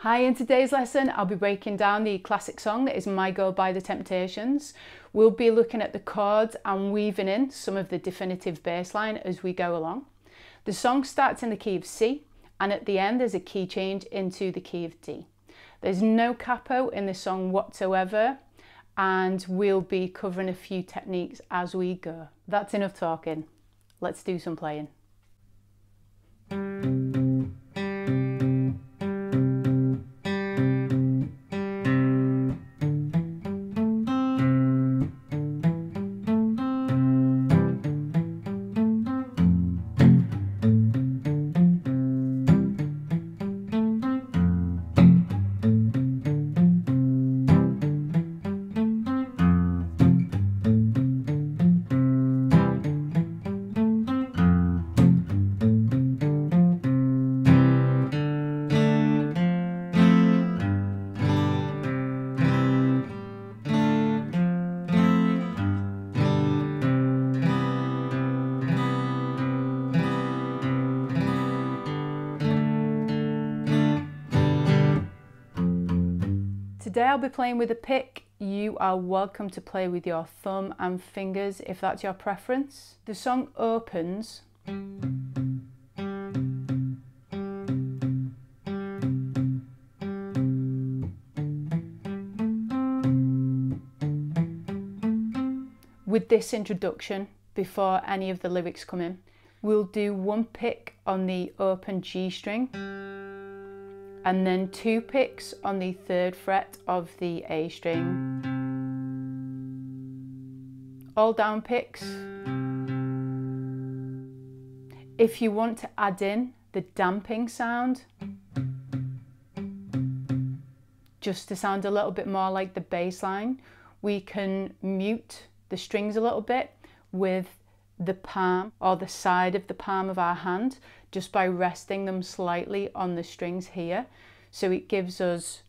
Hi, in today's lesson I'll be breaking down the classic song that is My Girl by the Temptations. We'll be looking at the chords and weaving in some of the definitive bass line as we go along. The song starts in the key of C and at the end there's a key change into the key of D. There's no capo in the song whatsoever and we'll be covering a few techniques as we go. That's enough talking. Let's do some playing. Today I'll be playing with a pick. You are welcome to play with your thumb and fingers if that's your preference. The song opens with this introduction before any of the lyrics come in. We'll do one pick on the open G string and then two picks on the 3rd fret of the A string. All down picks. If you want to add in the damping sound, just to sound a little bit more like the bass line, we can mute the strings a little bit with the palm or the side of the palm of our hand, just by resting them slightly on the strings here. So it gives us,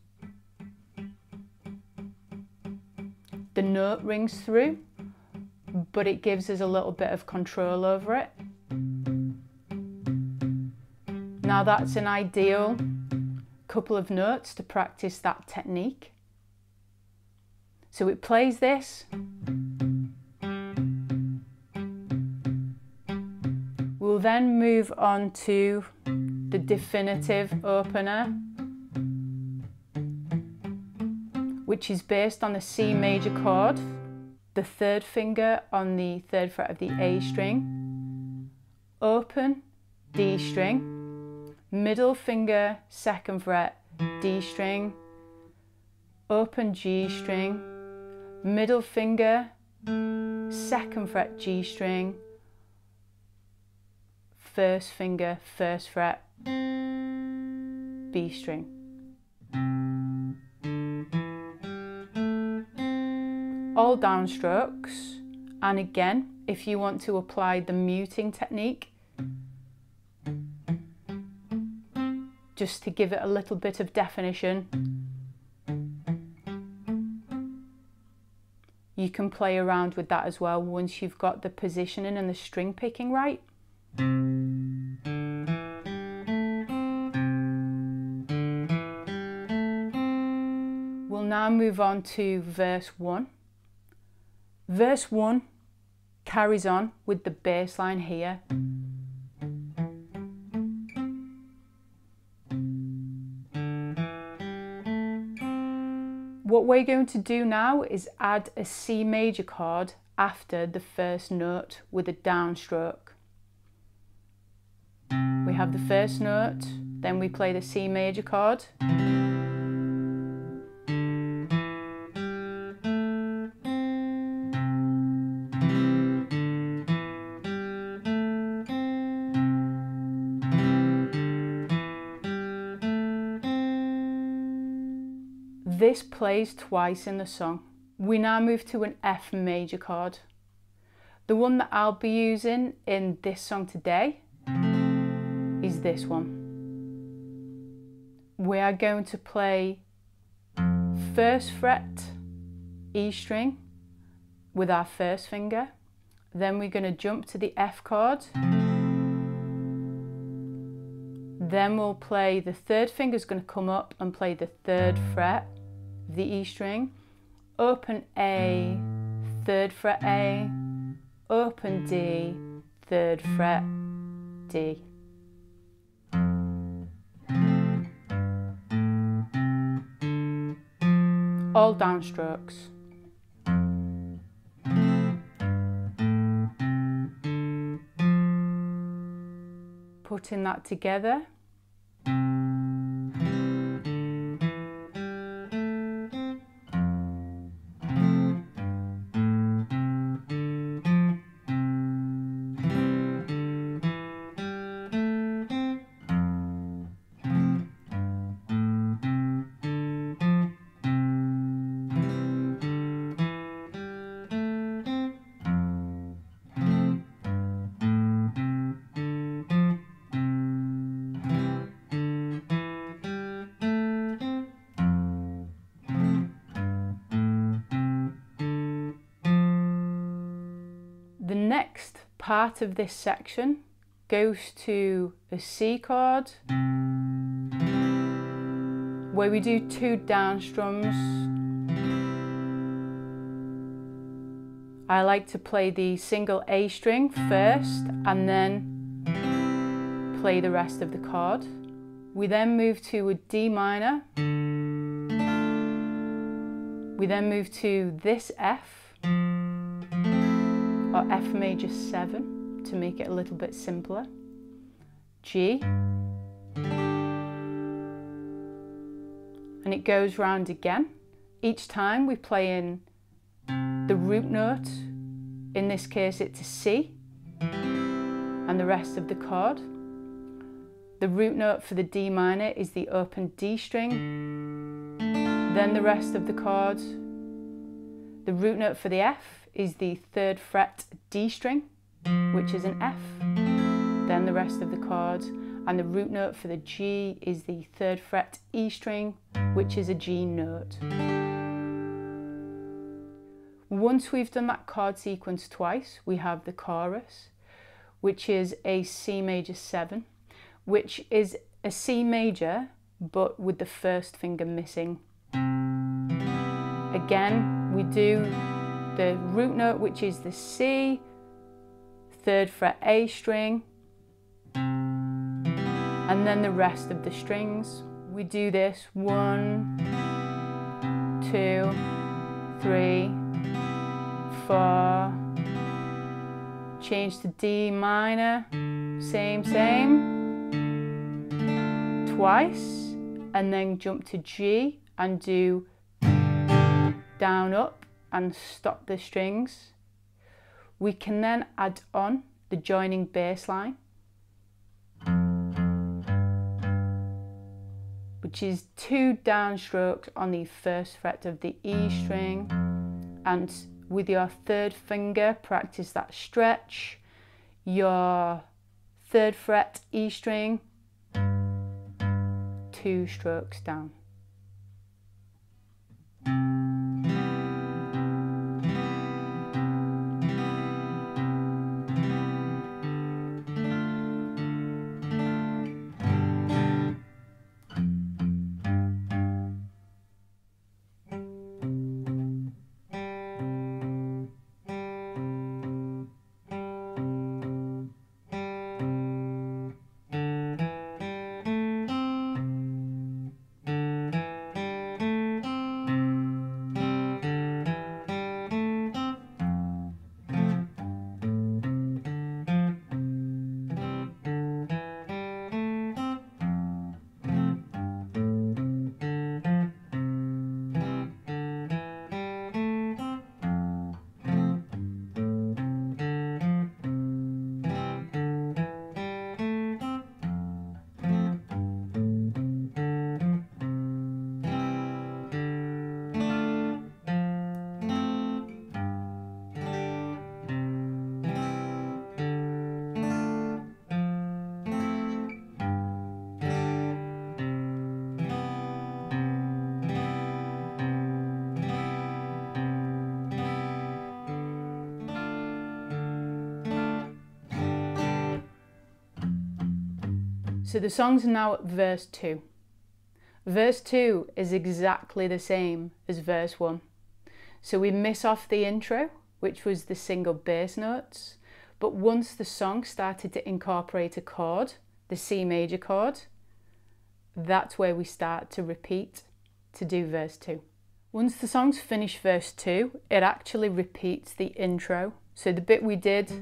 the note rings through, but it gives us a little bit of control over it. Now that's an ideal couple of notes to practice that technique. So it plays this. We'll then move on to the definitive opener, which is based on the C major chord, the 3rd finger on the 3rd fret of the A string, open D string, middle finger 2nd fret D string, open G string, middle finger 2nd fret G string, 1st finger 1st fret B string. All downstrokes, and again if you want to apply the muting technique just to give it a little bit of definition, you can play around with that as well once you've got the positioning and the string picking right. We'll now move on to verse 1. Verse 1 carries on with the bass line here. What we're going to do now is add a C major chord after the first note with a downstroke. We have the first note, then we play the C major chord. This plays twice in the song. We now move to an F major chord. The one that I'll be using in this song today is this one. We are going to play 1st fret E string with our 1st finger, Then we're going to jump to the F chord, Then we'll play, the third finger is going to come up and play the 3rd fret of the E string, open A, 3rd fret A, open D, 3rd fret D. All downstrokes. Putting that together. The next part of this section goes to a C chord, where we do 2 down strums. I like to play the single A string first and then play the rest of the chord. We then move to a D minor. We then move to this F, or F major 7 to make it a little bit simpler, G, and it goes round again. Each time we play in the root note, in this case it's a C, and the rest of the chord. The root note for the D minor is the open D string, then the rest of the chord. The root note for the F is the 3rd fret D string, which is an F, then the rest of the chord, and the root note for the G is the 3rd fret E string, which is a G note. Once we've done that chord sequence twice, we have the chorus, which is a C major 7, which is a C major, but with the 1st finger missing. Again, we do the root note, which is the C, 3rd fret A string, and then the rest of the strings. We do this 1, 2, 3, 4, change to D minor, same, twice, and then jump to G and do down, up, and stop the strings. We can then add on the joining bass line, which is 2 downstrokes on the 1st fret of the E string, and with your 3rd finger practice that stretch, your 3rd fret E string, 2 strokes down. So the song's now at verse 2. Verse 2 is exactly the same as verse 1. So we miss off the intro, which was the single bass notes, but once the song started to incorporate a chord, the C major chord, that's where we start to repeat to do verse 2. Once the song's finished verse 2, it actually repeats the intro. So the bit we did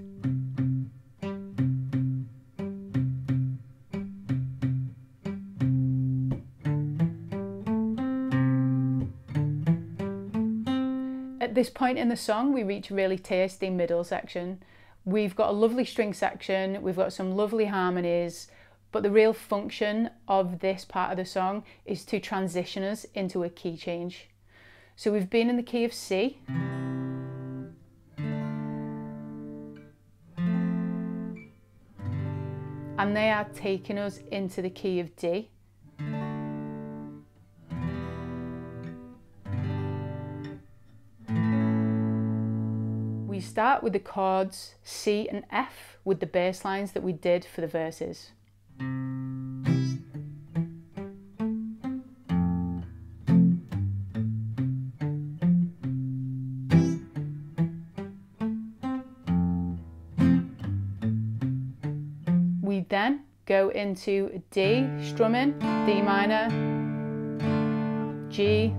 at this point in the song, we reach a really tasty middle section. We've got a lovely string section, we've got some lovely harmonies, but the real function of this part of the song is to transition us into a key change. So we've been in the key of C, and they are taking us into the key of D. We start with the chords C and F with the bass lines that we did for the verses. We then go into D, strumming, D minor, G.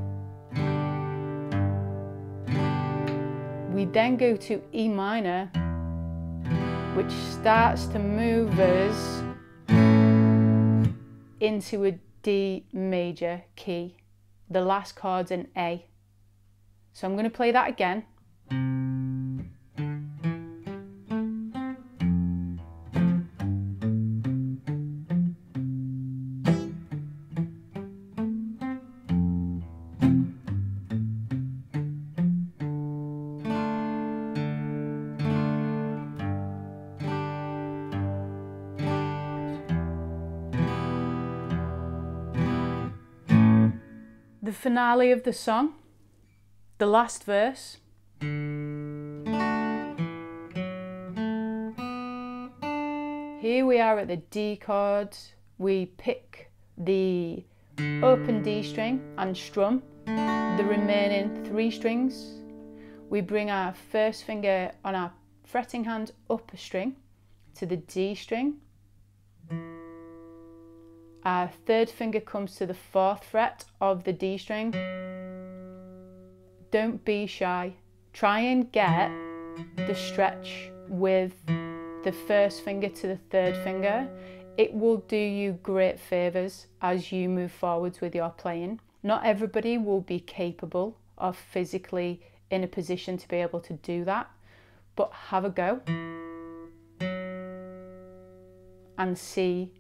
We then go to E minor, which starts to move us into a D major key. The last chord's an A. So I'm going to play that again. The finale of the song, the last verse. Here we are at the D chord. We pick the open D string and strum the remaining 3 strings. We bring our first finger on our fretting hand up a string to the D string. Our third finger comes to the 4th fret of the D string. Don't be shy. Try and get the stretch with the first finger to the 3rd finger. It will do you great favours as you move forwards with your playing. Not everybody will be capable of physically in a position to be able to do that, but have a go and see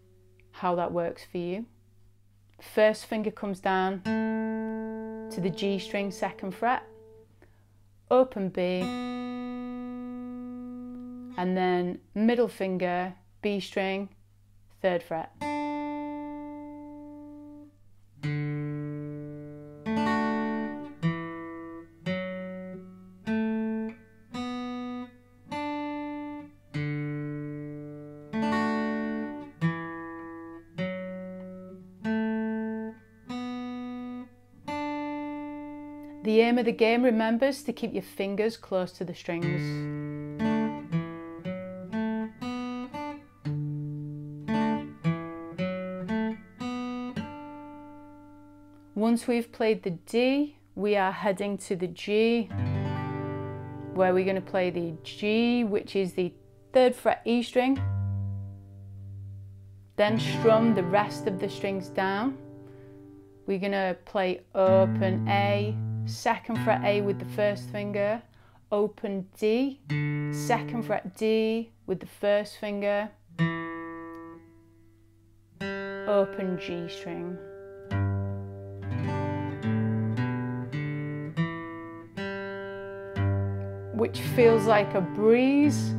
how that works for you. First finger comes down to the G string 2nd fret, open B, and then middle finger B string 3rd fret. The aim of the game, remember, is to keep your fingers close to the strings. Once we've played the D, we are heading to the G, where we're going to play the G, which is the 3rd fret E string, then strum the rest of the strings down. We're going to play open A, 2nd fret A with the 1st finger, open D, 2nd fret D with the 1st finger, open G string. Which feels like a breeze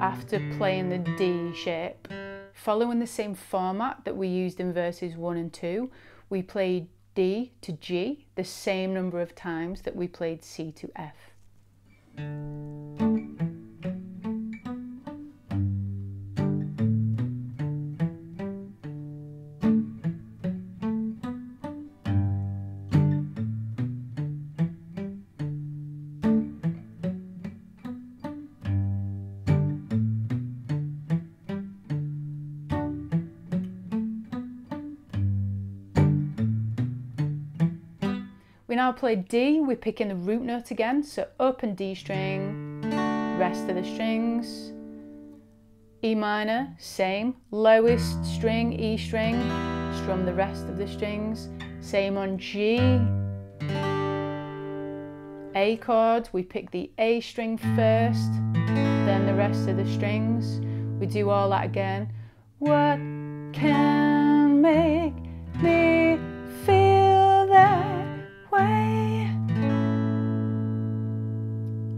after playing the D shape. Following the same format that we used in verses 1 and 2, we played D to G the same number of times that we played C to F. We now play D, we're picking the root note again, so open D string, rest of the strings, E minor, same, lowest string, E string, strum the rest of the strings, same on G, A chord, we pick the A string first, then the rest of the strings, we do all that again. What can make me feel that way?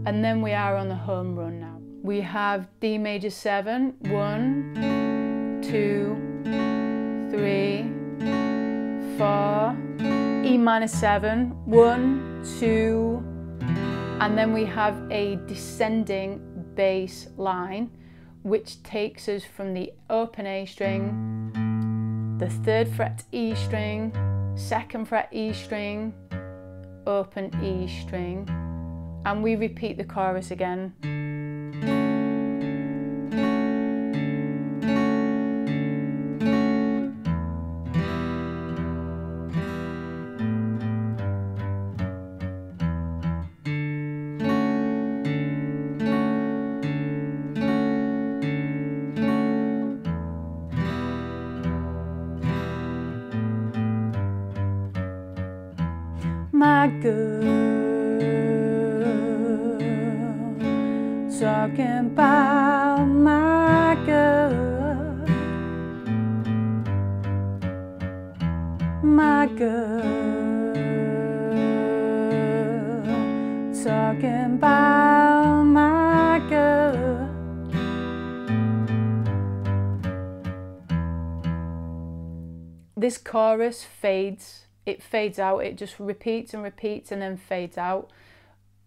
And then we are on the home run now. We have D major 7, 1, 2, 3, 4, E minor 7, 1, 2, and then we have a descending bass line which takes us from the open A string, the 3rd fret E string, 2nd fret E string, open E string, and we repeat the chorus again. My girl, talking about my girl, my girl, talking about my girl. This chorus fades. It fades out, it just repeats and repeats and then fades out.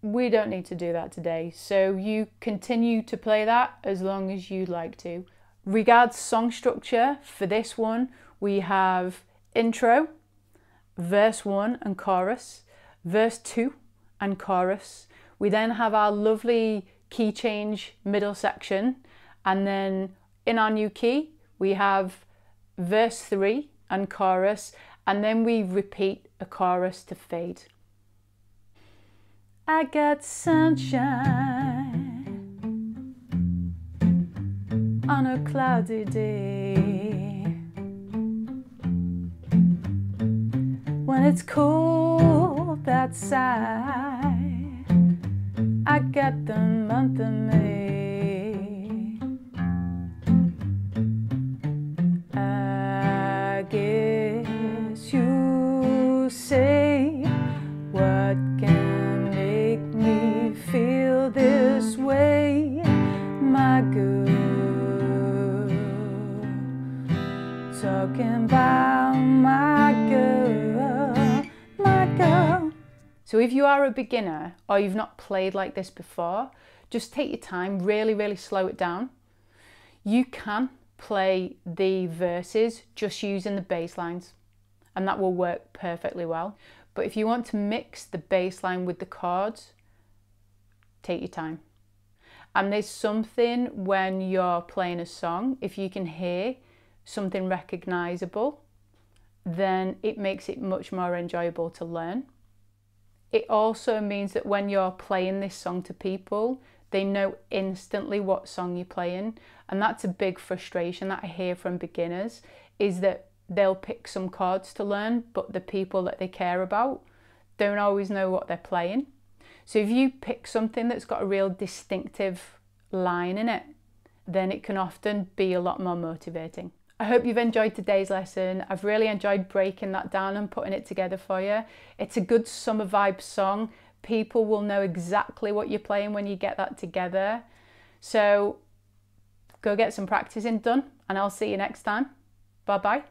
We don't need to do that today, so you continue to play that as long as you like to. Regards song structure, for this one, we have intro, verse 1 and chorus, verse 2 and chorus. We then have our lovely key change middle section, and then in our new key, we have verse 3 and chorus, and then we repeat a chorus to fade. I got sunshine on a cloudy day. When it's cold outside, I got the month of May. I guess you say, what can make me feel this way, my girl? Talking about my girl, my girl. So if you are a beginner or you've not played like this before, just take your time, really slow it down. You can play the verses just using the bass lines, and that will work perfectly well. But if you want to mix the bass line with the chords, take your time. And there's something when you're playing a song, if you can hear something recognisable, then it makes it much more enjoyable to learn. It also means that when you're playing this song to people, they know instantly what song you're playing. And that's a big frustration that I hear from beginners, is that they'll pick some chords to learn, but the people that they care about don't always know what they're playing. So if you pick something that's got a real distinctive line in it, then it can often be a lot more motivating. I hope you've enjoyed today's lesson. I've really enjoyed breaking that down and putting it together for you. It's a good summer vibe song. People will know exactly what you're playing when you get that together. So go get some practicing done, and I'll see you next time. Bye bye.